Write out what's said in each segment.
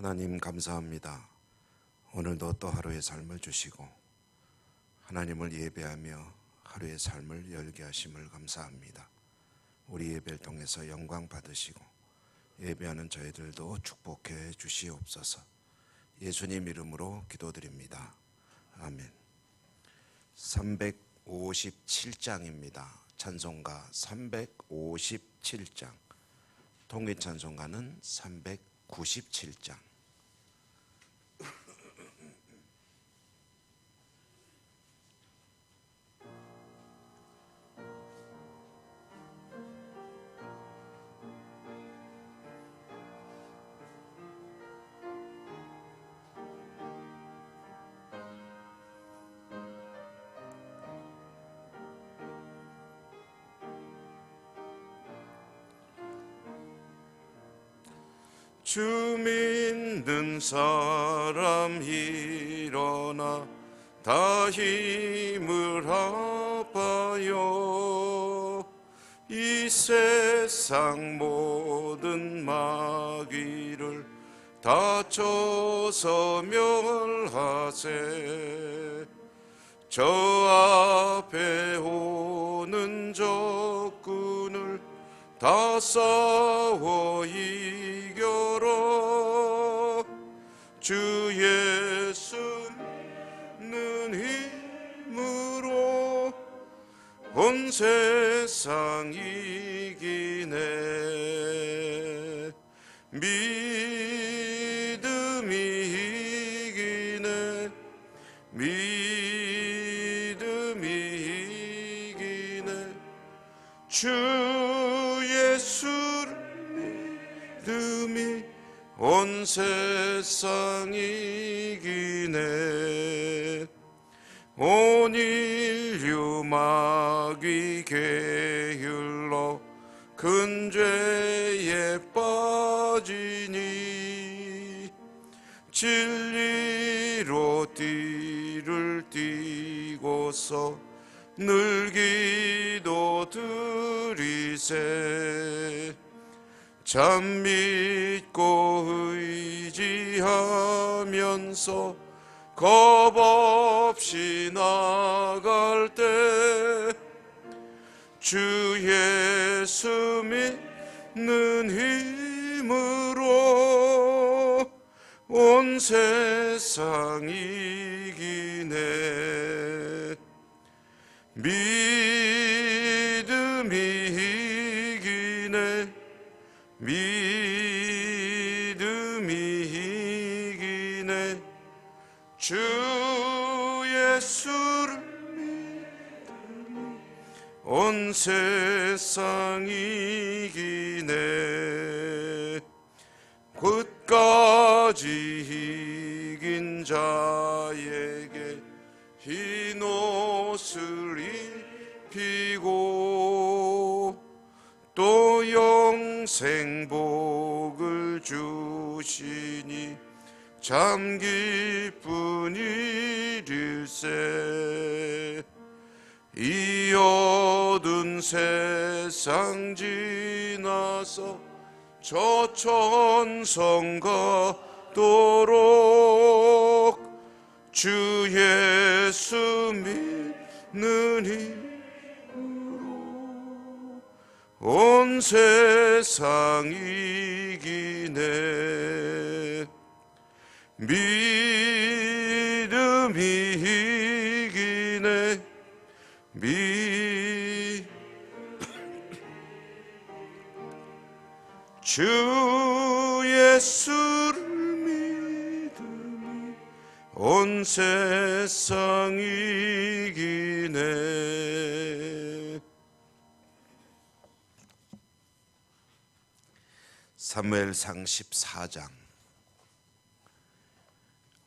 하나님 감사합니다. 오늘도 또 하루의 삶을 주시고 하나님을 예배하며 하루의 삶을 열게 하심을 감사합니다. 우리 예배를 통해서 영광 받으시고 예배하는 저희들도 축복해 주시옵소서. 예수님 이름으로 기도드립니다. 아멘. 357장입니다. 찬송가 357장. 통일 찬송가는 397장. 주 믿는 사람 일어나 다 힘을 합하여 이 세상 모든 마귀를 다쳐서 멸하세. 저 앞에 오는 적군을 다 싸워 이겨라. 주 예수 믿는 힘으로 온 세상 이기네. 믿음이 이기네. 믿음이 이기네. 주 예수를 믿음이 온 세상 이기네. 온 인류 마귀 게을러 큰 죄에 빠지니 진리로 띠를 띠고서 늘 기도 드리세. 참 믿고 의지하면서 겁 없이 나갈 때 주 예수 믿는 힘으로 온 세상 이기네. 믿음이 이기네. 믿음이 이기네. 주 예수를 믿음이 온 세상 이기네. 끝까지 이긴 자에게 흰 옷을 입히고 또 영생 복을 주시니 참 기쁜 일일세. 이 어두운 세상 지나서 저 천성 가도록 주 예수 믿는 힘으로 온 세상 이기네. 믿음이 이기네. 주 예수를 믿음이 온 세상 이기네. 사무엘상 14장.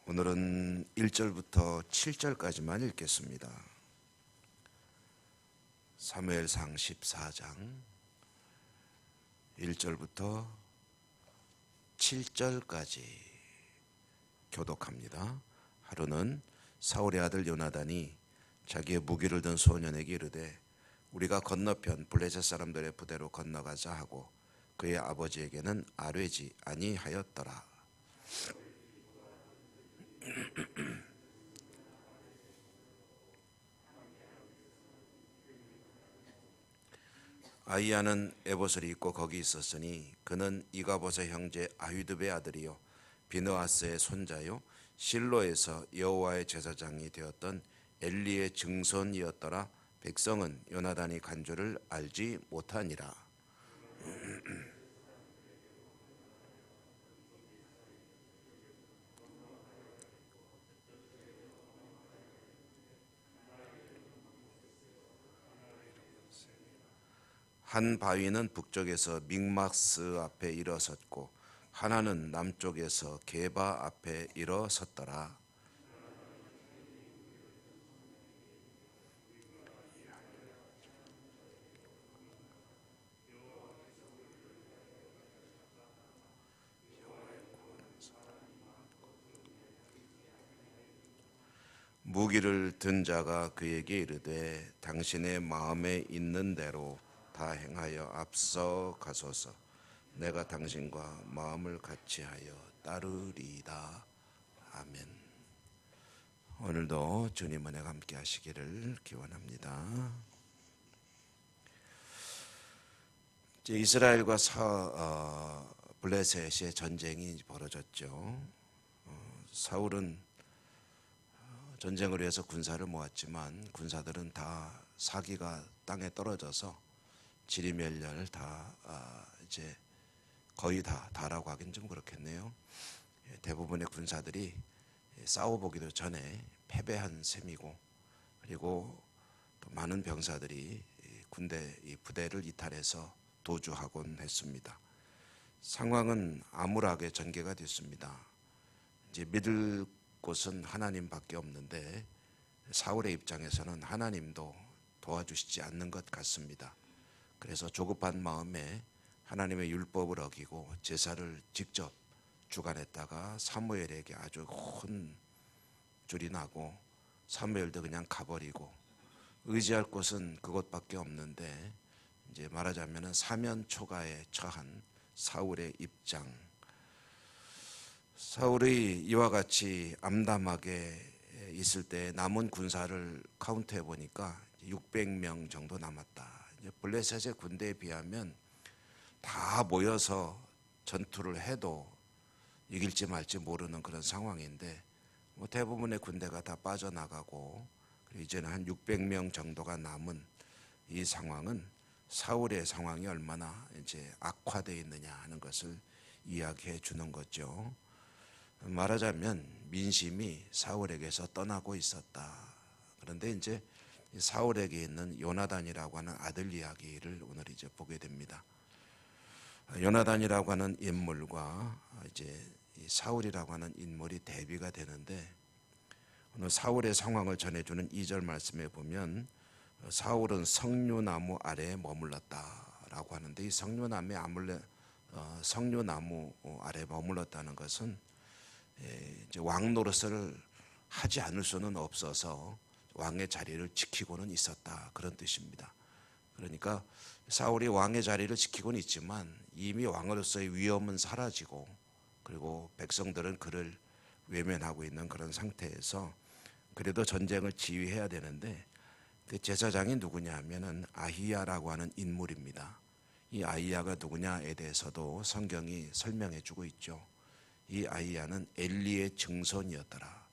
오늘은 1절부터 7절까지만 읽겠습니다. 사무엘상 14장 1절부터 7절까지 교독합니다. 하루는 사울의 아들 요나단이 자기의 무기를 든 소년에게 이르되 우리가 건너편 블레셋 사람들의 부대로 건너가자 하고 그의 아버지에게는 아뢰지 아니하였더라. 아히야는 에봇을 입고 거기 있었으니 그는 이가봇의 형제 아휘두베의 아들이요 비느하스의 손자요 실로에서 여호와의 제사장이 되었던 엘리의 증손이었더라. 백성은 요나단이 간 줄을 알지 못하니라. 한 바위는 북쪽에서 믹마스 앞에 일어섰고 하나는 남쪽에서 게바 앞에 일어섰더라. 무기를 든 자가 그에게 이르되 당신의 마음에 있는 대로 다 행하여 앞서 가소서. 내가 당신과 마음을 같이하여 따르리이다. 아멘. 오늘도 주님 은혜가 함께 하시기를 기원합니다. 이스라엘과 블레셋의 전쟁이 벌어졌죠. 사울은 전쟁을 위해서 군사를 모았지만 군사들은 다 사기가 땅에 떨어져서 지리멸렬 다 이제 거의 다라고 하긴 좀 그렇겠네요. 대부분의 군사들이 싸워보기도 전에 패배한 셈이고, 그리고 또 많은 병사들이 이 부대를 이탈해서 도주하곤 했습니다. 상황은 암울하게 전개가 됐습니다. 이제 믿을 곳은 하나님밖에 없는데 사울의 입장에서는 하나님도 도와주시지 않는 것 같습니다. 그래서 조급한 마음에 하나님의 율법을 어기고 제사를 직접 주관했다가 사무엘에게 아주 큰 줄이 나고 사무엘도 그냥 가버리고 의지할 곳은 그곳밖에 없는데 이제 말하자면 사면 초가에 처한 사울의 입장. 사울이 이와 같이 암담하게 있을 때 남은 군사를 카운트해 보니까 600명 정도 남았다. 블레셋의 군대에 비하면 다 모여서 전투를 해도 이길지 말지 모르는 그런 상황인데 대부분의 군대가 다 빠져나가고 이제는 한 600명 정도가 남은 이 상황은 사울의 상황이 얼마나 이제 악화되어 있느냐 하는 것을 이야기해 주는 거죠. 말하자면 민심이 사울에게서 떠나고 있었다. 그런데 이제 사울에게 있는 요나단이라고 하는 아들 이야기를 오늘 이제 보게 됩니다. 요나단이라고 하는 인물과 이제 사울이라고 하는 인물이 대비가 되는데 오늘 사울의 상황을 전해주는 2절 말씀에 보면 사울은 석류나무 아래에 머물렀다라고 하는데 이 석류나무 아래에 머물렀다는 것은 이제 왕 노릇을 하지 않을 수는 없어서 왕의 자리를 지키고는 있었다, 그런 뜻입니다. 그러니까 사울이 왕의 자리를 지키고는 있지만 이미 왕으로서의 위엄은 사라지고 그리고 백성들은 그를 외면하고 있는 그런 상태에서 그래도 전쟁을 지휘해야 되는데 그 제사장이 누구냐 하면은 아히야라고 하는 인물입니다. 이 아히야가 누구냐에 대해서도 성경이 설명해 주고 있죠. 이 아히야는 엘리의 증손이었더라.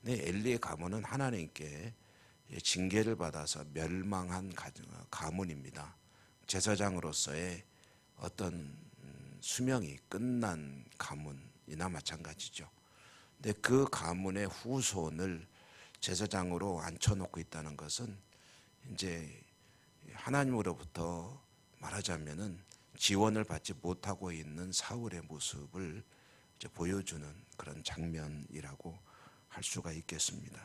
근데 엘리의 가문은 하나님께 징계를 받아서 멸망한 가문입니다. 제사장으로서의 어떤 수명이 끝난 가문이나 마찬가지죠. 근데 그 가문의 후손을 제사장으로 앉혀놓고 있다는 것은 이제 하나님으로부터 말하자면은 지원을 받지 못하고 있는 사울의 모습을 이제 보여주는 그런 장면이라고 할 수가 있겠습니다.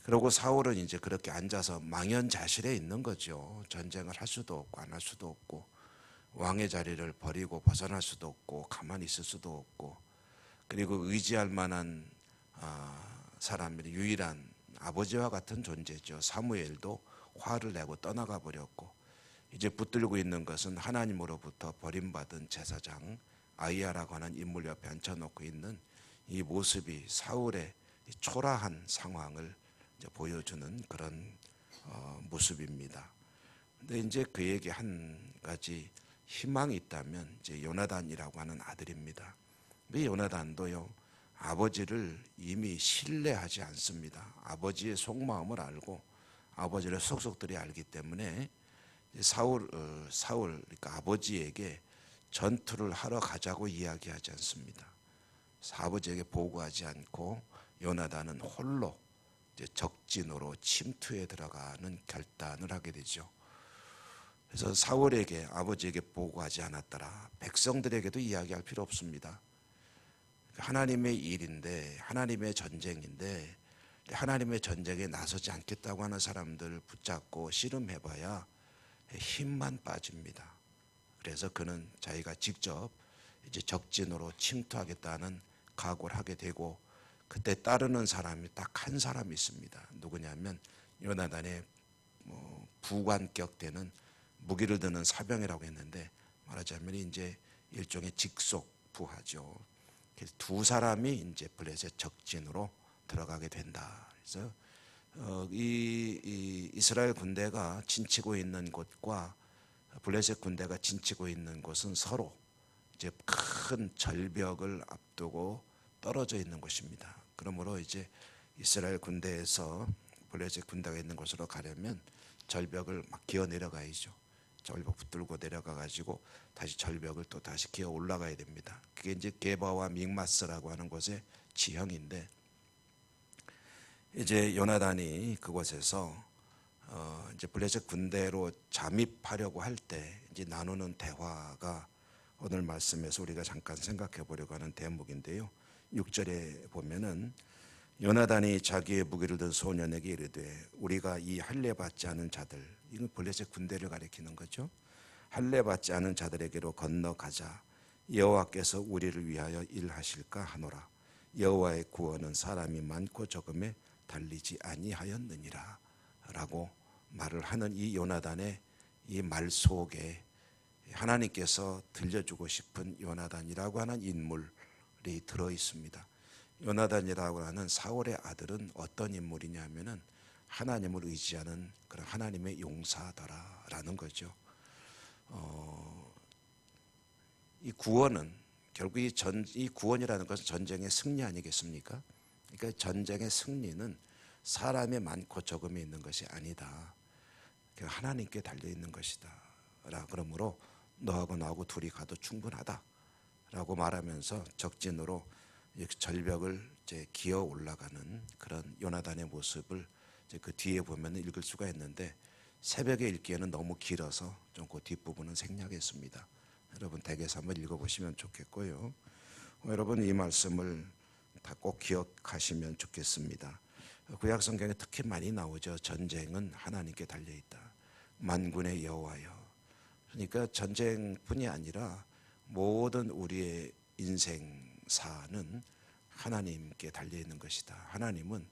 그리고 사울은 이제 그렇게 앉아서 망연자실해 있는 거죠. 전쟁을 할 수도 없고 안 할 수도 없고 왕의 자리를 버리고 벗어날 수도 없고 가만히 있을 수도 없고 그리고 의지할 만한 사람이 유일한 아버지와 같은 존재죠. 사무엘도 화를 내고 떠나가 버렸고 이제 붙들고 있는 것은 하나님으로부터 버림받은 제사장 아이야라고 하는 인물 옆에 앉혀놓고 있는 이 모습이 사울의 초라한 상황을 이제 보여주는 그런 모습입니다. 근데 이제 그에게 한 가지 희망이 있다면 이제 요나단이라고 하는 아들입니다. 이 요나단도요, 아버지를 이미 신뢰하지 않습니다. 아버지의 속마음을 알고 아버지를 속속들이 알기 때문에 사울 그러니까 아버지에게 전투를 하러 가자고 이야기하지 않습니다. 아버지에게 보고하지 않고 요나단은 홀로 이제 적진으로 침투에 들어가는 결단을 하게 되죠. 그래서 사울에게 아버지에게 보고하지 않았더라. 백성들에게도 이야기할 필요 없습니다. 하나님의 일인데, 하나님의 전쟁인데, 하나님의 전쟁에 나서지 않겠다고 하는 사람들 붙잡고 씨름해봐야 힘만 빠집니다. 그래서 그는 자기가 직접 이제 적진으로 침투하겠다는 각오를 하게 되고, 그때 따르는 사람이 딱 한 사람이 있습니다. 누구냐면 요나단의 부관격 되는 무기를 드는 사병이라고 했는데, 말하자면 이제 일종의 직속 부하죠. 그래서 두 사람이 이제 블레셋 적진으로 들어가게 된다. 그래서 이 이스라엘 군대가 진치고 있는 곳과 블레셋 군대가 진치고 있는 곳은 서로 이제 큰 절벽을 앞두고 떨어져 있는 곳입니다. 그러므로 이제 이스라엘 군대에서 블레셋 군대가 있는 곳으로 가려면 절벽을 막 기어 내려가야죠. 절벽 붙들고 내려가 가지고 다시 절벽을 또 다시 기어 올라가야 됩니다. 그게 이제 게바와 믹마스라고 하는 곳의 지형인데, 이제 요나단이 그곳에서 이제 블레셋 군대로 잠입하려고 할 때 이제 나누는 대화가 오늘 말씀에서 우리가 잠깐 생각해 보려고 하는 대목인데요. 6절에 보면은 요나단이 자기의 무기를 든 소년에게 이르되 우리가 이 할례 받지 않은 자들, 이건 블레셋 군대를 가리키는 거죠. 할례 받지 않은 자들에게로 건너가자. 여호와께서 우리를 위하여 일하실까 하노라. 여호와의 구원은 사람이 많고 적음에 달리지 아니하였느니라 라고 말을 하는 이 요나단의 이 말 속에 하나님께서 들려주고 싶은 요나단이라고 하는 인물이 들어 있습니다. 요나단이라고 하는 사울의 아들은 어떤 인물이냐면은 하나님을 의지하는 그런 하나님의 용사더라라는 거죠. 이 구원은 결국 이 구원이라는 것은 전쟁의 승리 아니겠습니까? 그러니까 전쟁의 승리는 사람의 많고 적음에 있는 것이 아니다. 하나님께 달려 있는 것이다. 그러므로 너하고 나하고 둘이 가도 충분하다라고 말하면서 적진으로 절벽을 이제 기어 올라가는 그런 요나단의 모습을 이제 그 뒤에 보면 읽을 수가 있는데, 새벽에 읽기에는 너무 길어서 좀 그 뒷부분은 생략했습니다. 여러분 댁에서 한번 읽어보시면 좋겠고요. 여러분 이 말씀을 다 꼭 기억하시면 좋겠습니다. 구약 성경에 특히 많이 나오죠. 전쟁은 하나님께 달려 있다. 만군의 여호와여. 그러니까 전쟁뿐이 아니라 모든 우리의 인생사는 하나님께 달려 있는 것이다. 하나님은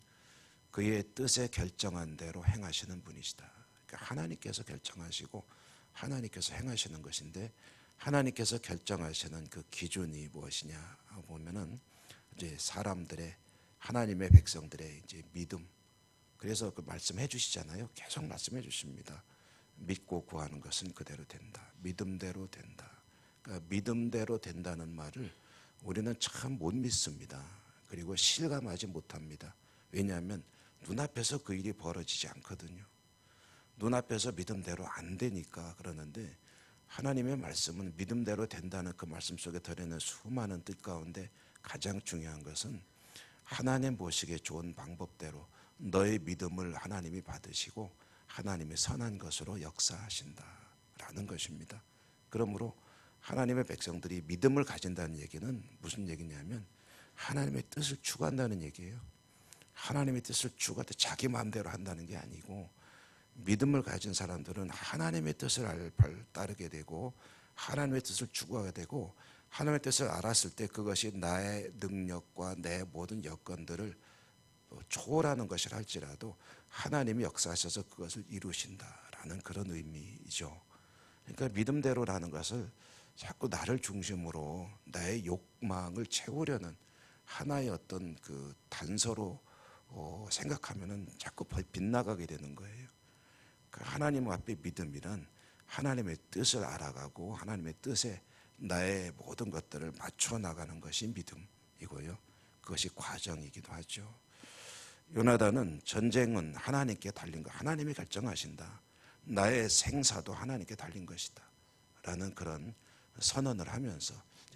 그의 뜻에 결정한 대로 행하시는 분이시다. 그러니까 하나님께서 결정하시고 하나님께서 행하시는 것인데, 하나님께서 결정하시는 그 기준이 무엇이냐 보면은 이제 사람들의, 하나님의 백성들의 이제 믿음. 그래서 그 말씀해 주시잖아요. 계속 말씀해 주십니다. 믿고 구하는 것은 그대로 된다. 믿음대로 된다. 그러니까 믿음대로 된다는 말을 우리는 참 못 믿습니다. 그리고 실감하지 못합니다. 왜냐하면 눈앞에서 그 일이 벌어지지 않거든요. 눈앞에서 믿음대로 안 되니까 그러는데, 하나님의 말씀은 믿음대로 된다는 그 말씀 속에 들어있는 수많은 뜻 가운데 가장 중요한 것은 하나님 보시기에 좋은 방법대로 너의 믿음을 하나님이 받으시고 하나님의 선한 것으로 역사하신다라는 것입니다. 그러므로 하나님의 백성들이 믿음을 가진다는 얘기는 무슨 얘기냐면 하나님의 뜻을 추구한다는 얘기예요. 하나님의 뜻을 추구할 때 자기 마음대로 한다는 게 아니고, 믿음을 가진 사람들은 하나님의 뜻을 따르게 되고 하나님의 뜻을 추구하게 되고, 하나님의 뜻을 알았을 때 그것이 나의 능력과 내 모든 여건들을 초월하는 것이라 할지라도 하나님이 역사하셔서 그것을 이루신다라는 그런 의미이죠. 그러니까 믿음대로라는 것을 자꾸 나를 중심으로 나의 욕망을 채우려는 하나의 어떤 그 단서로 생각하면은 자꾸 빗나가게 되는 거예요. 그 하나님 앞에 믿음이란 하나님의 뜻을 알아가고 하나님의 뜻에 나의 모든 것들을 맞춰 나가는 것이 믿음이고요. 그것이 과정이기도 하죠. 요나단은 전쟁은 하나님께 달린 거, 하나님이 결정하신다. 나의 생사도 하나님께 달린 것이다. 라는 그런 선언을 하면서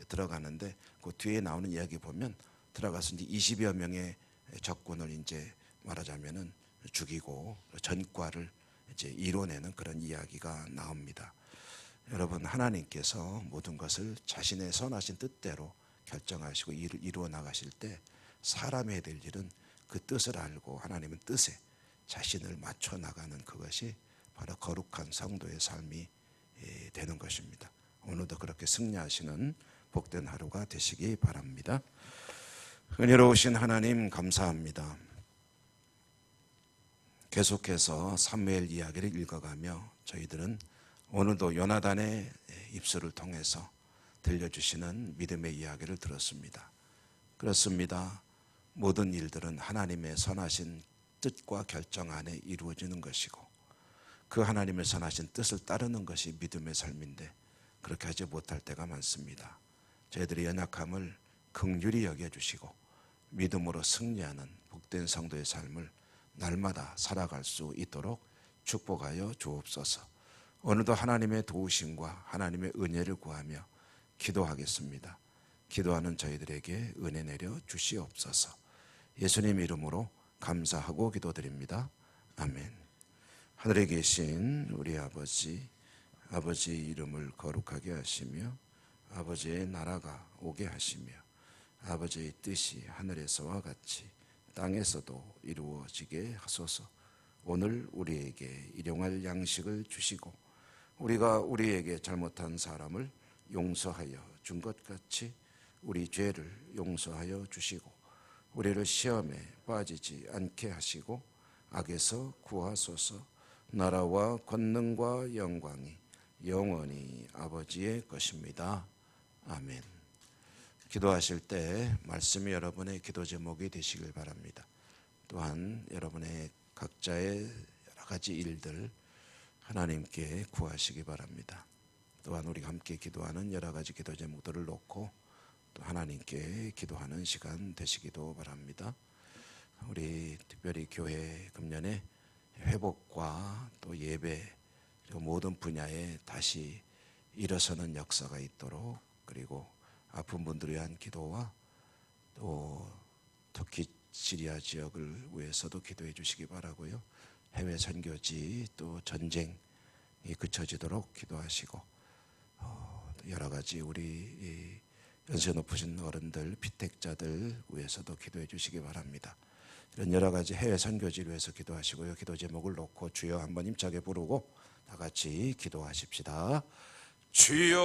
들어가는데, 그 뒤에 나오는 이야기 보면 들어가서 이제 20여 명의 적군을 이제 말하자면은 죽이고 전과를 이제 이뤄내는 그런 이야기가 나옵니다. 여러분, 하나님께서 모든 것을 자신의 선하신 뜻대로 결정하시고 이루어 나가실 때 사람이 해야 될 일은 그 뜻을 알고 하나님의 뜻에 자신을 맞춰 나가는 그것이 바로 거룩한 성도의 삶이 되는 것입니다. 오늘도 그렇게 승리하시는 복된 하루가 되시기 바랍니다. 은혜로우신 하나님 감사합니다. 계속해서 사무엘 이야기를 읽어가며 저희들은 오늘도 요나단의 입술을 통해서 들려주시는 믿음의 이야기를 들었습니다. 그렇습니다. 모든 일들은 하나님의 선하신 뜻과 결정 안에 이루어지는 것이고 그 하나님의 선하신 뜻을 따르는 것이 믿음의 삶인데 그렇게 하지 못할 때가 많습니다. 저희들의 연약함을 긍휼히 여겨주시고 믿음으로 승리하는 복된 성도의 삶을 날마다 살아갈 수 있도록 축복하여 주옵소서. 오늘도 하나님의 도우심과 하나님의 은혜를 구하며 기도하겠습니다. 기도하는 저희들에게 은혜 내려 주시옵소서. 예수님 이름으로 감사하고 기도드립니다. 아멘. 하늘에 계신 우리 아버지, 아버지의 이름을 거룩하게 하시며 아버지의 나라가 오게 하시며 아버지의 뜻이 하늘에서와 같이 땅에서도 이루어지게 하소서. 오늘 우리에게 일용할 양식을 주시고 우리가 우리에게 잘못한 사람을 용서하여 준 것 같이 우리 죄를 용서하여 주시고 우리를 시험에 빠지지 않게 하시고 악에서 구하소서. 나라와 권능과 영광이 영원히 아버지의 것입니다. 아멘. 기도하실 때 말씀이 여러분의 기도 제목이 되시길 바랍니다. 또한 여러분의 각자의 여러 가지 일들 하나님께 구하시기 바랍니다. 또한 우리가 함께 기도하는 여러 가지 기도 제목들을 놓고 또 하나님께 기도하는 시간 되시기도 바랍니다. 우리 특별히 교회 금년에 회복과 또 예배 그리고 모든 분야에 다시 일어서는 역사가 있도록, 그리고 아픈 분들을 위한 기도와 또 특히 시리아 지역을 위해서도 기도해 주시기 바라고요. 해외 선교지 또 전쟁이 그쳐지도록 기도하시고 여러 가지 우리 연세 높으신 어른들, 피택자들 위해서도 기도해 주시기 바랍니다. 이런 여러 가지 해외 선교지를 위해서 기도하시고요. 기도 제목을 놓고 주여 한번 힘차게 부르고 다 같이 기도하십시다. 주여